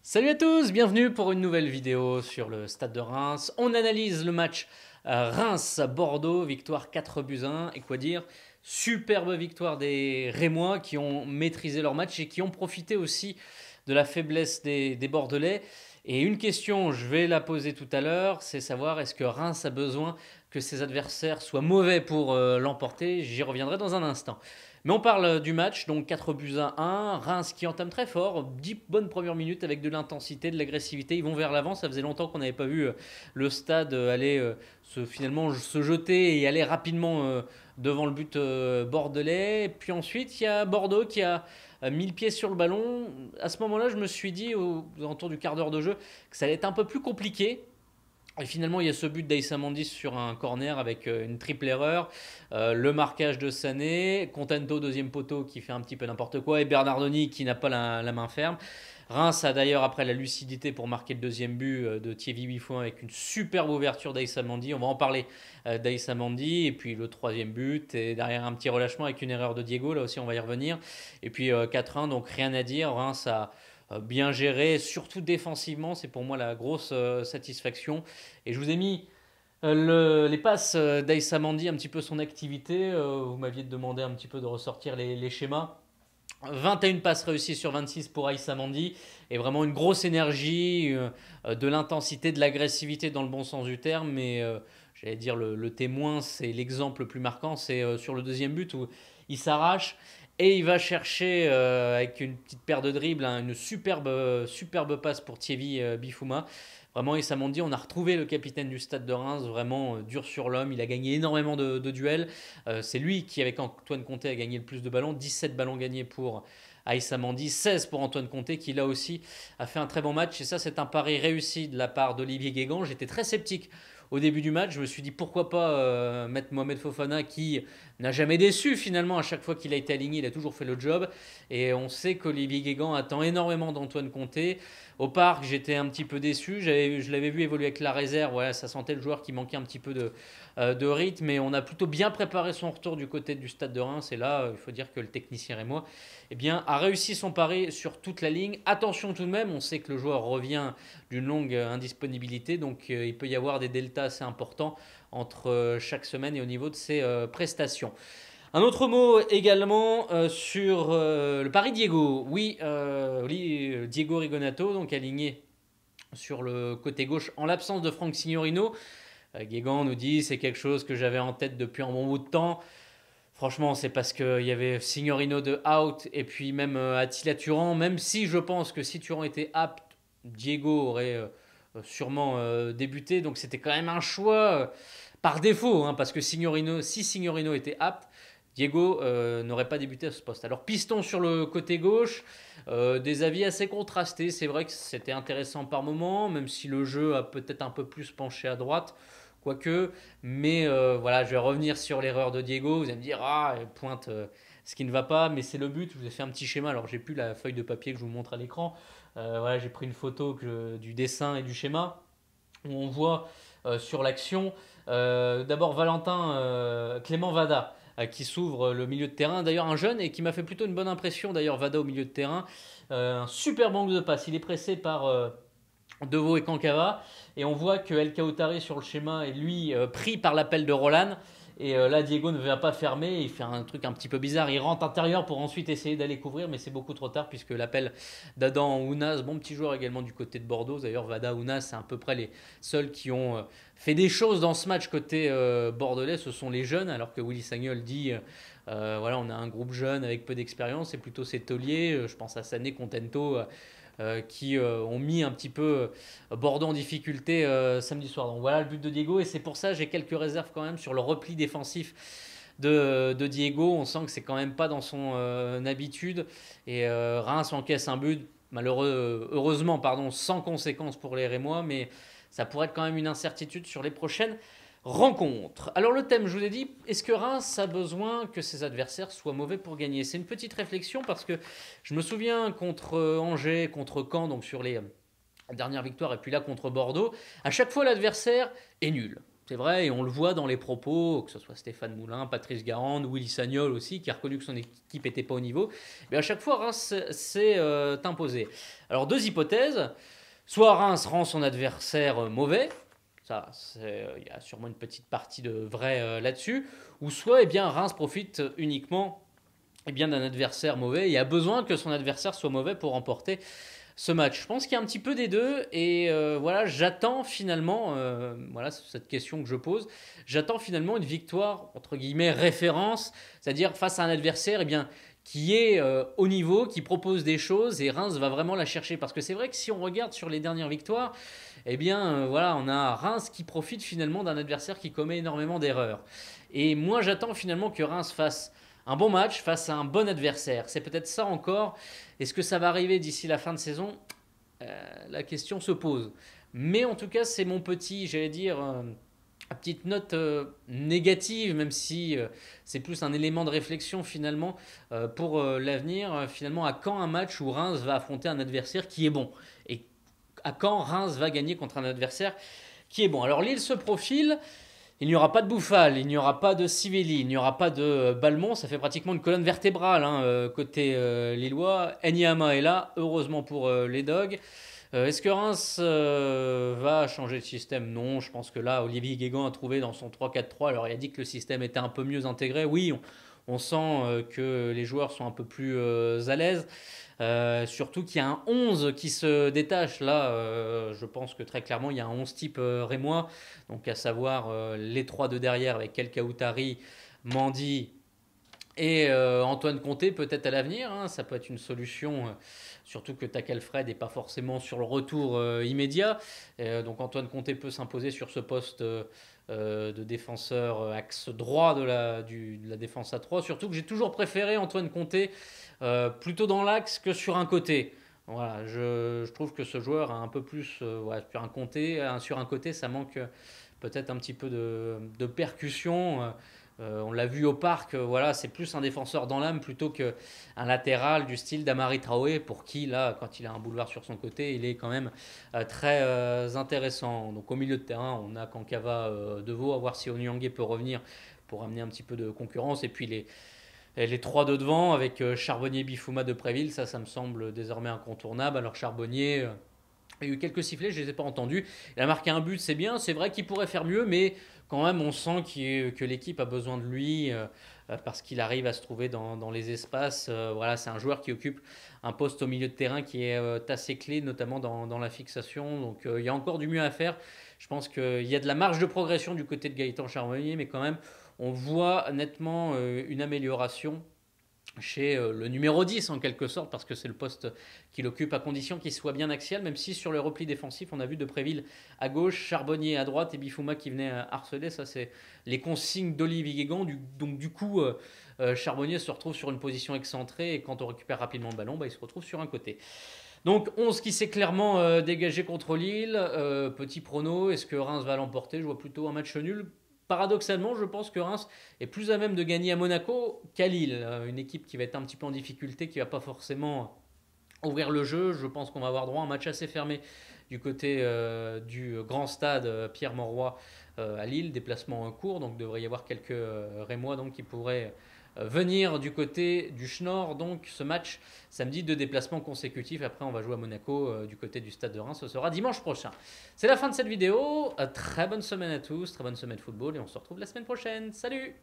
Salut à tous, bienvenue pour une nouvelle vidéo sur le stade de Reims. On analyse le match Reims-Bordeaux, victoire 4-1. Et quoi dire, superbe victoire des Rémois qui ont maîtrisé leur match et qui ont profité aussi de la faiblesse des Bordelais. Et une question, je vais la poser tout à l'heure, c'est savoir est-ce que Reims a besoin que ses adversaires soient mauvais pour l'emporter. J'y reviendrai dans un instant. Mais on parle du match, donc 4-1, Reims qui entame très fort, 10 bonnes premières minutes avec de l'intensité, de l'agressivité, ils vont vers l'avant, ça faisait longtemps qu'on n'avait pas vu le stade aller finalement se jeter et aller rapidement devant le but bordelais. Et puis ensuite, il y a Bordeaux qui a mis le pied sur le ballon. À ce moment-là, je me suis dit, aux alentours du quart d'heure de jeu, que ça allait être un peu plus compliqué. Et finalement, il y a ce but d'Aïssa Mandis sur un corner avec une triple erreur. Le marquage de Sané, Contento, deuxième poteau, qui fait un petit peu n'importe quoi, et Bernardoni qui n'a pas la main ferme. Reims a d'ailleurs après la lucidité pour marquer le deuxième but de Thierry Buffon avec une superbe ouverture d'Aïssa Mandi. On va en parler d'Aïssa Mandi. Et puis le troisième but, et derrière un petit relâchement avec une erreur de Diego, là aussi on va y revenir. Et puis 4-1, donc rien à dire. Reims a bien géré, surtout défensivement, c'est pour moi la grosse satisfaction. Et je vous ai mis les passes d'Aïssa Mandi, un petit peu son activité. Vous m'aviez demandé un petit peu de ressortir les schémas. 21 passes réussies sur 26 pour Aïssa Mandi et vraiment une grosse énergie, de l'intensité, de l'agressivité dans le bon sens du terme. Mais j'allais dire le témoin, c'est l'exemple le plus marquant, c'est sur le deuxième but où il s'arrache et il va chercher avec une petite paire de dribbles hein, une superbe passe pour Thierry Bifouma. Vraiment, Issa Mandi, on a retrouvé le capitaine du stade de Reims, vraiment dur sur l'homme. Il a gagné énormément de duels. C'est lui qui, avec Antoine Comté, a gagné le plus de ballons. 17 ballons gagnés pour Aïssa Mandi, 16 pour Antoine Comté, qui là aussi a fait un très bon match. Et ça, c'est un pari réussi de la part d'Olivier Guégan. J'étais très sceptique au début du match. Je me suis dit pourquoi pas mettre Mohamed Fofana, qui n'a jamais déçu finalement. À chaque fois qu'il a été aligné, il a toujours fait le job. Et on sait qu'Olivier Guégan attend énormément d'Antoine Comté. Au parc, j'étais un petit peu déçu. Je l'avais vu évoluer avec la réserve. Voilà, ça sentait le joueur qui manquait un petit peu de rythme. Mais on a plutôt bien préparé son retour du côté du stade de Reims. Et là, il faut dire que le technicien Rémois eh bien, a réussi son pari sur toute la ligne. Attention tout de même, on sait que le joueur revient d'une longue indisponibilité. Donc il peut y avoir des deltas assez importants entre chaque semaine et au niveau de ses prestations. Un autre mot également sur le pari Diego. Oui, Diego Rigonato, donc aligné sur le côté gauche en l'absence de Franck Signorino. Guégan nous dit c'est quelque chose que j'avais en tête depuis un bon bout de temps. Franchement, c'est parce qu'il y avait Signorino de out et puis même Attila Turan. Même si je pense que si Turan était apte, Diego aurait sûrement débuté. Donc c'était quand même un choix par défaut, hein, parce que si Signorino était apte, Diego n'aurait pas débuté à ce poste. Alors piston sur le côté gauche, des avis assez contrastés. C'est vrai que c'était intéressant par moment, même si le jeu a peut-être un peu plus penché à droite. Quoique, mais voilà, je vais revenir sur l'erreur de Diego. Vous allez me dire, ah, elle pointe ce qui ne va pas, mais c'est le but. Je vous ai fait un petit schéma. Alors, j'ai plus la feuille de papier que je vous montre à l'écran. Voilà, j'ai pris une photo du dessin et du schéma où on voit sur l'action d'abord Valentin Clément Vada qui s'ouvre le milieu de terrain. D'ailleurs, un jeune et qui m'a fait plutôt une bonne impression. D'ailleurs, Vada au milieu de terrain. Un super manque de passe. Il est pressé par. Deveau et Kankava. Et on voit que El Kautari sur le schéma est lui pris par l'appel de Roland. Et là, Diego ne vient pas fermer. Il fait un truc un petit peu bizarre. Il rentre intérieur pour ensuite essayer d'aller couvrir. Mais c'est beaucoup trop tard puisque l'appel d'Adam Ounas, bon petit joueur également du côté de Bordeaux. D'ailleurs, Vada Ounas, c'est à peu près les seuls qui ont fait des choses dans ce match côté bordelais. Ce sont les jeunes. Alors que Willy Sagnol dit voilà, on a un groupe jeune avec peu d'expérience. C'est plutôt ces tauliers. Je pense à Sané, Contento. Qui ont mis un petit peu Bordeaux en difficulté samedi soir. Donc voilà le but de Diego et c'est pour ça que j'ai quelques réserves quand même sur le repli défensif de Diego. On sent que c'est quand même pas dans son habitude et Reims encaisse un but heureusement sans conséquence pour les Rémois, mais ça pourrait être quand même une incertitude sur les prochaines rencontre. Alors le thème, je vous ai dit, est-ce que Reims a besoin que ses adversaires soient mauvais pour gagner? C'est une petite réflexion parce que je me souviens contre Angers, contre Caen, donc sur les dernières victoires, et puis là contre Bordeaux, à chaque fois l'adversaire est nul. C'est vrai, et on le voit dans les propos, que ce soit Stéphane Moulin, Patrice Garande, Willy Sagnol aussi, qui a reconnu que son équipe n'était pas au niveau. Mais à chaque fois, Reims s'est imposé. Alors, deux hypothèses. Soit Reims rend son adversaire mauvais, ça, il y a sûrement une petite partie de vrai là-dessus, ou soit eh bien, Reims profite uniquement eh bien, d'un adversaire mauvais et a besoin que son adversaire soit mauvais pour remporter ce match. Je pense qu'il y a un petit peu des deux et voilà, j'attends finalement, voilà cette question que je pose, j'attends finalement une victoire entre guillemets référence, c'est-à-dire face à un adversaire eh bien, qui est au niveau, qui propose des choses et Reims va vraiment la chercher parce que c'est vrai que si on regarde sur les dernières victoires, eh bien voilà, on a Reims qui profite finalement d'un adversaire qui commet énormément d'erreurs. Et moi j'attends finalement que Reims fasse un bon match face à un bon adversaire. C'est peut-être ça encore. Est-ce que ça va arriver d'ici la fin de saison? La question se pose. Mais en tout cas, c'est mon petit, j'allais dire, petite note négative, même si c'est plus un élément de réflexion finalement pour l'avenir. Finalement, à quand un match où Reims va affronter un adversaire qui est bon? Et à quand Reims va gagner contre un adversaire qui est bon? Alors Lille se profile. Il n'y aura pas de Bouffal, il n'y aura pas de Sivelli, il n'y aura pas de Balmont. Ça fait pratiquement une colonne vertébrale hein, côté lillois. Enyama est là, heureusement pour les Dogs. Est-ce que Reims va changer de système? Non, je pense que là, Olivier Guégan a trouvé dans son 3-4-3. Alors, il a dit que le système était un peu mieux intégré. Oui, on sent que les joueurs sont un peu plus à l'aise. Surtout qu'il y a un 11 qui se détache. Là, je pense que très clairement, il y a un 11 type rémois. Donc, à savoir les trois de derrière avec El Kaoutari, Mandy et Antoine Comté, peut-être à l'avenir. Hein, ça peut être une solution. Surtout que Takelfred n'est pas forcément sur le retour immédiat. Donc, Antoine Comté peut s'imposer sur ce poste. De défenseur axe droit de la défense à 3. Surtout que j'ai toujours préféré Antoine Comté plutôt dans l'axe que sur un côté. Voilà, je trouve que ce joueur a un peu plus ouais, sur un côté, ça manque peut-être un petit peu de percussion. On l'a vu au parc, voilà, c'est plus un défenseur dans l'âme plutôt qu'un latéral du style d'Amari Traoré, pour qui, là, quand il a un boulevard sur son côté, il est quand même très intéressant. Donc au milieu de terrain, on a Kankava Deveau, à voir si Onyangé peut revenir pour amener un petit peu de concurrence. Et puis les trois de devant, avec Charbonnier, Bifouma, Depréville, ça me semble désormais incontournable. Alors Charbonnier... il y a eu quelques sifflets, je ne les ai pas entendus. Il a marqué un but, c'est bien. C'est vrai qu'il pourrait faire mieux, mais quand même, on sent que l'équipe a besoin de lui parce qu'il arrive à se trouver dans les espaces. Voilà, c'est un joueur qui occupe un poste au milieu de terrain qui est assez clé, notamment dans la fixation. Donc, il y a encore du mieux à faire. Je pense qu'il y a de la marge de progression du côté de Gaëtan Charbonnier, mais quand même, on voit nettement une amélioration chez le numéro 10 en quelque sorte, parce que c'est le poste qu'il occupe à condition qu'il soit bien axial, même si sur le repli défensif, on a vu Depréville à gauche, Charbonnier à droite et Bifouma qui venait harceler. Ça, c'est les consignes d'Olivier Guégan. Donc du coup, Charbonnier se retrouve sur une position excentrée et quand on récupère rapidement le ballon, il se retrouve sur un côté. Donc 11 qui s'est clairement dégagé contre Lille. Petit prono, est-ce que Reims va l'emporter? Je vois plutôt un match nul. Paradoxalement, je pense que Reims est plus à même de gagner à Monaco qu'à Lille. Une équipe qui va être un petit peu en difficulté, qui ne va pas forcément ouvrir le jeu. Je pense qu'on va avoir droit à un match assez fermé du côté du grand stade Pierre-Mauroy à Lille. Déplacement court, donc il devrait y avoir quelques Rémois donc, qui pourraient venir du côté du Schnorr. Donc ce match samedi, 2 déplacements consécutifs. Après, on va jouer à Monaco du côté du stade de Reims. Ce sera dimanche prochain. C'est la fin de cette vidéo. Très bonne semaine à tous, très bonne semaine de football et on se retrouve la semaine prochaine. Salut!